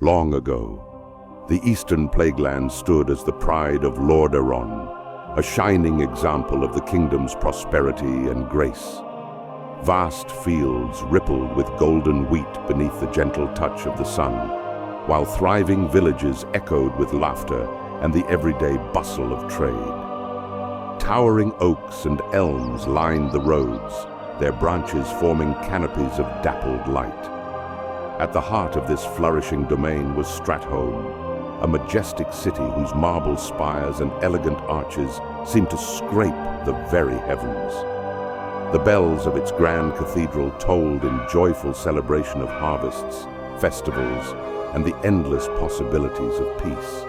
Long ago, the Eastern Plaguelands stood as the pride of Lordaeron, a shining example of the kingdom's prosperity and grace. Vast fields rippled with golden wheat beneath the gentle touch of the sun, while thriving villages echoed with laughter and the everyday bustle of trade. Towering oaks and elms lined the roads, their branches forming canopies of dappled light. At the heart of this flourishing domain was Stratholme, a majestic city whose marble spires and elegant arches seemed to scrape the very heavens. The bells of its grand cathedral tolled in joyful celebration of harvests, festivals, and the endless possibilities of peace.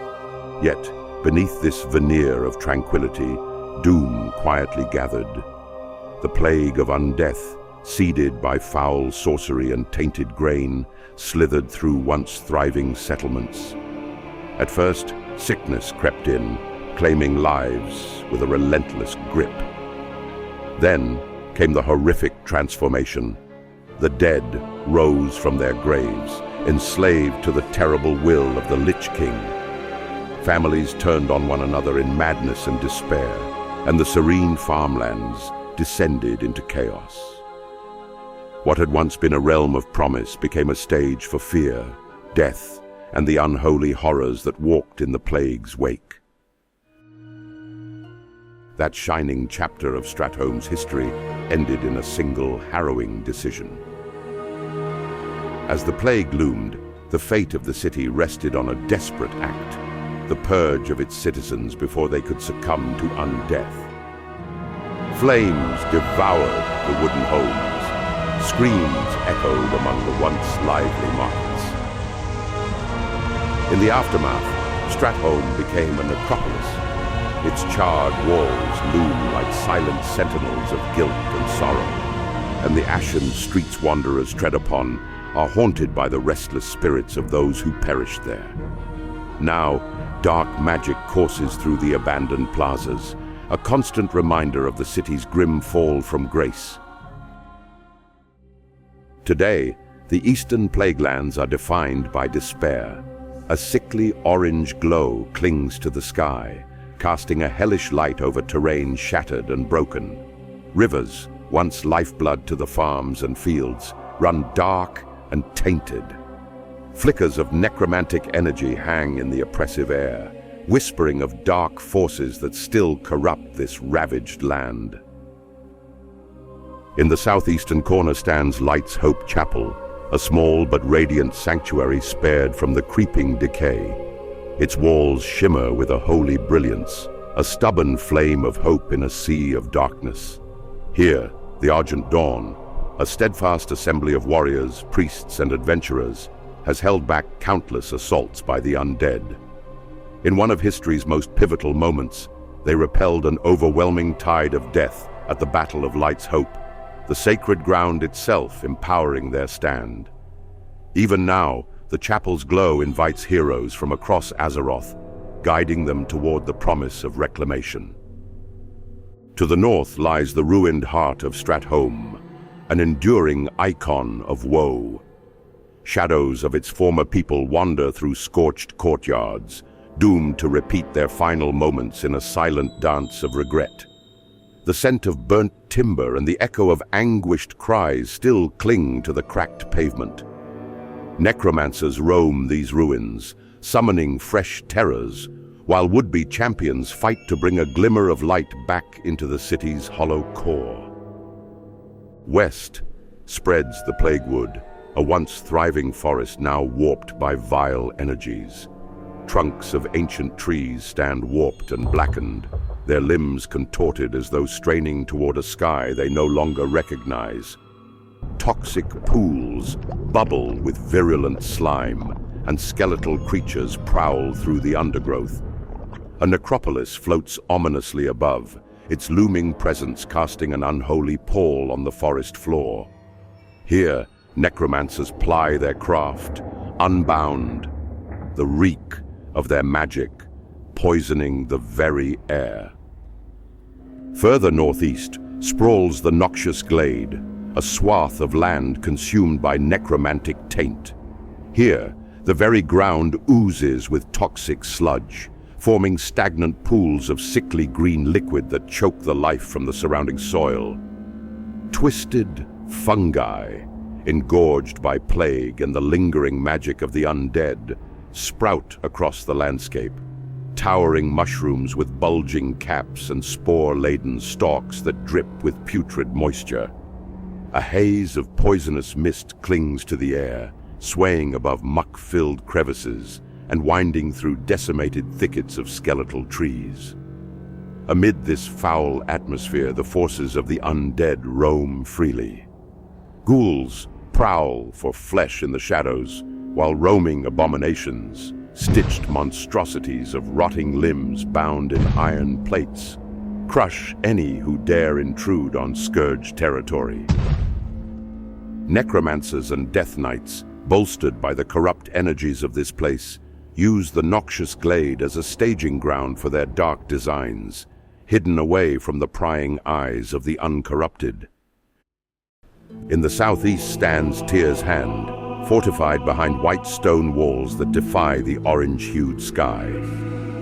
Yet, beneath this veneer of tranquility, doom quietly gathered. The plague of undeath, seeded by foul sorcery and tainted grain, slithered through once thriving settlements. At first, sickness crept in, claiming lives with a relentless grip. Then came the horrific transformation. The dead rose from their graves, enslaved to the terrible will of the Lich King. Families turned on one another in madness and despair, and the serene farmlands descended into chaos. What had once been a realm of promise became a stage for fear, death, and the unholy horrors that walked in the plague's wake. That shining chapter of Stratholme's history ended in a single harrowing decision. As the plague loomed, the fate of the city rested on a desperate act, the purge of its citizens before they could succumb to undeath. Flames devoured the wooden homes. Screams echoed among the once lively markets. In the aftermath, Stratholme became a necropolis. Its charred walls loomed like silent sentinels of guilt and sorrow, and the ashen streets wanderers tread upon are haunted by the restless spirits of those who perished there. Now, dark magic courses through the abandoned plazas, a constant reminder of the city's grim fall from grace. Today, the Eastern Plaguelands are defined by despair. A sickly orange glow clings to the sky, casting a hellish light over terrain shattered and broken. Rivers, once lifeblood to the farms and fields, run dark and tainted. Flickers of necromantic energy hang in the oppressive air, whispering of dark forces that still corrupt this ravaged land. In the southeastern corner stands Light's Hope Chapel, a small but radiant sanctuary spared from the creeping decay. Its walls shimmer with a holy brilliance, a stubborn flame of hope in a sea of darkness. Here, the Argent Dawn, a steadfast assembly of warriors, priests, and adventurers, has held back countless assaults by the undead. In one of history's most pivotal moments, they repelled an overwhelming tide of death at the Battle of Light's Hope, the sacred ground itself empowering their stand. Even now, the chapel's glow invites heroes from across Azeroth, guiding them toward the promise of reclamation. To the north lies the ruined heart of Stratholme, an enduring icon of woe. Shadows of its former people wander through scorched courtyards, doomed to repeat their final moments in a silent dance of regret. The scent of burnt timber and the echo of anguished cries still cling to the cracked pavement. Necromancers roam these ruins, summoning fresh terrors, while would-be champions fight to bring a glimmer of light back into the city's hollow core. West spreads the Plaguewood, a once thriving forest now warped by vile energies. Trunks of ancient trees stand warped and blackened, their limbs contorted as though straining toward a sky they no longer recognize. Toxic pools bubble with virulent slime, and skeletal creatures prowl through the undergrowth. A necropolis floats ominously above, its looming presence casting an unholy pall on the forest floor. Here, necromancers ply their craft, unbound, the reek of their magic poisoning the very air. Further northeast sprawls the Noxious Glade, a swath of land consumed by necromantic taint. Here, The very ground oozes with toxic sludge, forming stagnant pools of sickly green liquid that choke the life from the surrounding soil. Twisted fungi, engorged by plague and the lingering magic of the undead, sprout across the landscape. Towering mushrooms with bulging caps and spore-laden stalks that drip with putrid moisture. A haze of poisonous mist clings to the air, swaying above muck-filled crevices and winding through decimated thickets of skeletal trees. Amid this foul atmosphere, the forces of the undead roam freely. Ghouls prowl for flesh in the shadows, while roaming abominations, stitched monstrosities of rotting limbs bound in iron plates, crush any who dare intrude on Scourge territory. Necromancers and Death Knights, bolstered by the corrupt energies of this place, use the Noxious Glade as a staging ground for their dark designs, hidden away from the prying eyes of the uncorrupted. In the southeast stands Tyr's Hand, fortified behind white stone walls that defy the orange-hued sky.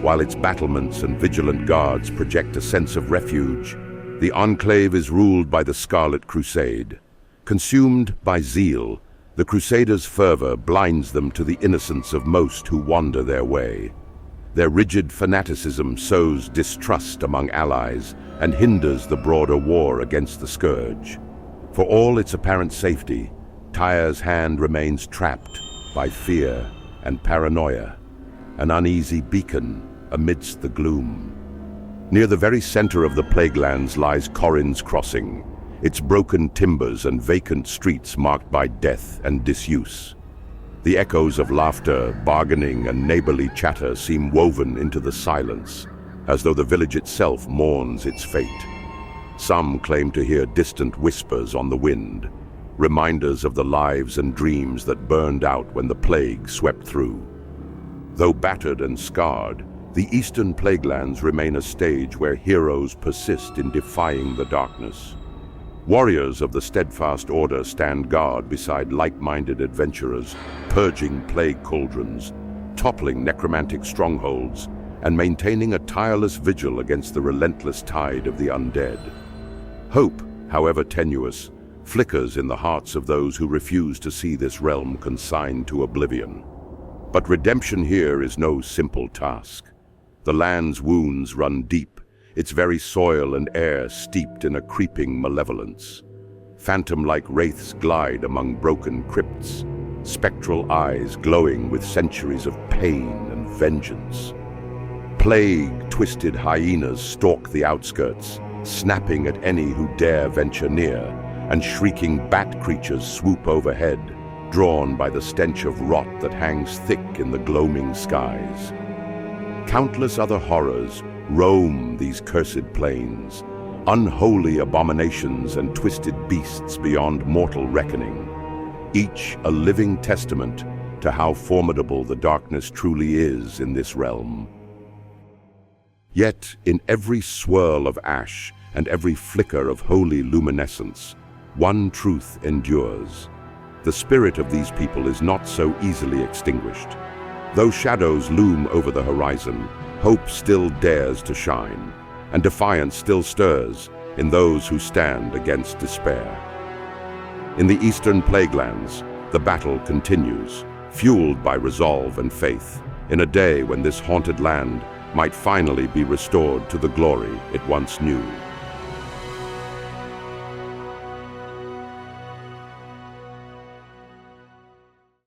While its battlements and vigilant guards project a sense of refuge, the enclave is ruled by the Scarlet Crusade. Consumed by zeal, the Crusaders' fervor blinds them to the innocence of most who wander their way. Their rigid fanaticism sows distrust among allies and hinders the broader war against the Scourge. For all its apparent safety, Tyr's Hand remains trapped by fear and paranoia, an uneasy beacon amidst the gloom. Near the very center of the Plaguelands lies Corin's Crossing, its broken timbers and vacant streets marked by death and disuse. The echoes of laughter, bargaining, and neighborly chatter seem woven into the silence, as though the village itself mourns its fate. Some claim to hear distant whispers on the wind, reminders of the lives and dreams that burned out when the plague swept through. Though battered and scarred, the Eastern Plaguelands remain a stage where heroes persist in defying the darkness. Warriors of the Steadfast Order stand guard beside like-minded adventurers, purging plague cauldrons, toppling necromantic strongholds, and maintaining a tireless vigil against the relentless tide of the undead. Hope, however tenuous, flickers in the hearts of those who refuse to see this realm consigned to oblivion. But redemption here is no simple task. The land's wounds run deep, its very soil and air steeped in a creeping malevolence. Phantom-like wraiths glide among broken crypts, spectral eyes glowing with centuries of pain and vengeance. Plague-twisted hyenas stalk the outskirts, snapping at any who dare venture near, and shrieking bat creatures swoop overhead, drawn by the stench of rot that hangs thick in the gloaming skies. Countless other horrors roam these cursed plains, unholy abominations and twisted beasts beyond mortal reckoning, each a living testament to how formidable the darkness truly is in this realm. Yet, in every swirl of ash and every flicker of holy luminescence, one truth endures. The spirit of these people is not so easily extinguished. Though shadows loom over the horizon, hope still dares to shine, and defiance still stirs in those who stand against despair. In the Eastern Plaguelands, the battle continues, fueled by resolve and faith, in a day when this haunted land might finally be restored to the glory it once knew.